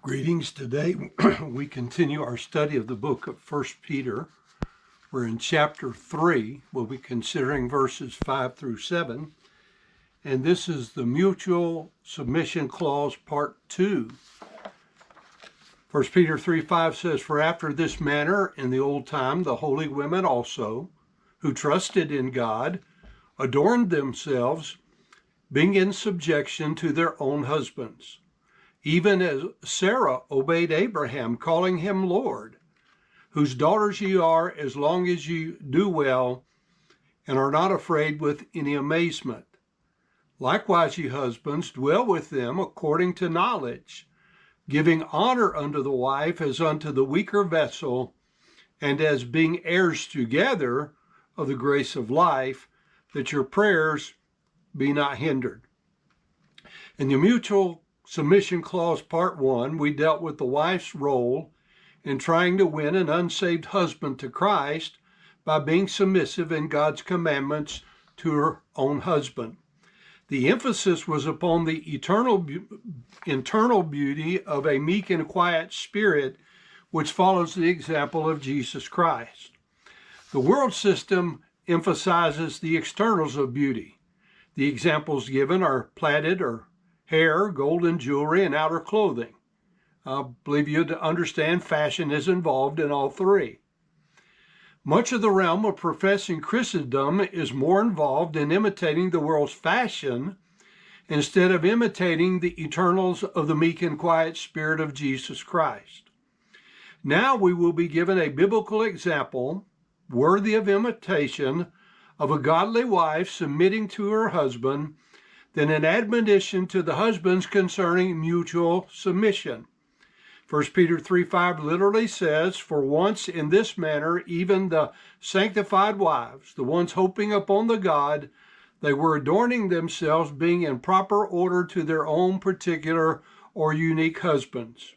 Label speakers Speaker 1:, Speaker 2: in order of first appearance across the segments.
Speaker 1: Greetings. Today we continue our study of the book of 1 Peter. We're in chapter 3. We'll be considering verses 5 through 7. And this is the mutual submission clause part 2. 1 Peter 3:5 says, "For after this manner in the old time the holy women also, who trusted in God, adorned themselves, being in subjection to their own husbands. Even as Sarah obeyed Abraham, calling him Lord, whose daughters ye are, as long as you do well, and are not afraid with any amazement. Likewise, ye husbands, dwell with them according to knowledge, giving honor unto the wife as unto the weaker vessel, and as being heirs together of the grace of life, that your prayers be not hindered." In the mutual submission clause part 1, we dealt with the wife's role in trying to win an unsaved husband to Christ by being submissive in God's commandments to her own husband. The emphasis was upon the internal beauty of a meek and quiet spirit, which follows the example of Jesus Christ. The world system emphasizes the externals of beauty. The examples given are plaited or hair, golden jewelry, and outer clothing. I believe you understand fashion is involved in all three. Much of the realm of professing Christendom is more involved in imitating the world's fashion instead of imitating the eternals of the meek and quiet spirit of Jesus Christ. Now we will be given a biblical example worthy of imitation of a godly wife submitting to her husband, then an admonition to the husbands concerning mutual submission. 1 Peter 3:5 literally says, "For once in this manner, even the sanctified wives, the ones hoping upon the God, they were adorning themselves, being in proper order to their own particular or unique husbands."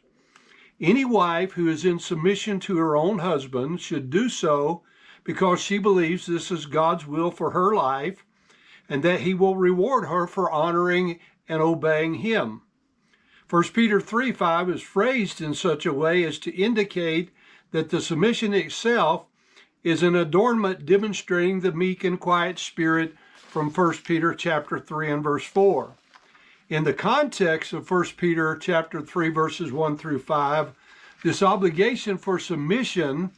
Speaker 1: Any wife who is in submission to her own husband should do so because she believes this is God's will for her life, and that he will reward her for honoring and obeying him. 1 Peter 3:5 is phrased in such a way as to indicate that the submission itself is an adornment demonstrating the meek and quiet spirit from 1 Peter chapter 3 and verse 4. In the context of 1 Peter chapter 3 verses 1 through 5, this obligation for submission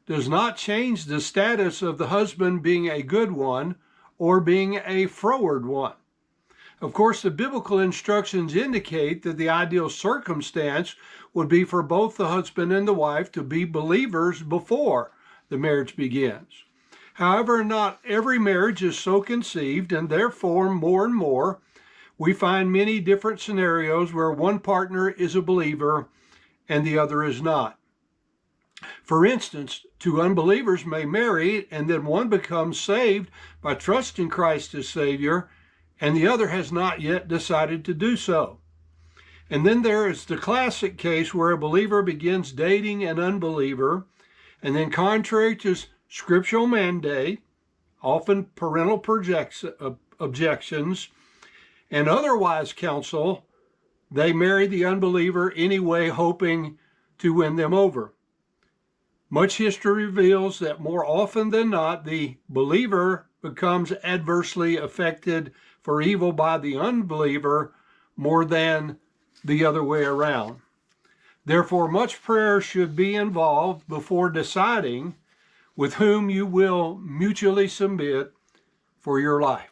Speaker 1: does not change the status of the husband being a good one or being a froward one. Of course, the biblical instructions indicate that the ideal circumstance would be for both the husband and the wife to be believers before the marriage begins. However, not every marriage is so conceived, and therefore, more and more, we find many different scenarios where one partner is a believer and the other is not. For instance, two unbelievers may marry, and then one becomes saved by trusting Christ as Savior, and the other has not yet decided to do so. And then there is the classic case where a believer begins dating an unbeliever, and then contrary to scriptural mandate, often parental objections, and otherwise counsel, they marry the unbeliever anyway, hoping to win them over. Much history reveals that more often than not, the believer becomes adversely affected for evil by the unbeliever more than the other way around. Therefore, much prayer should be involved before deciding with whom you will mutually submit for your life.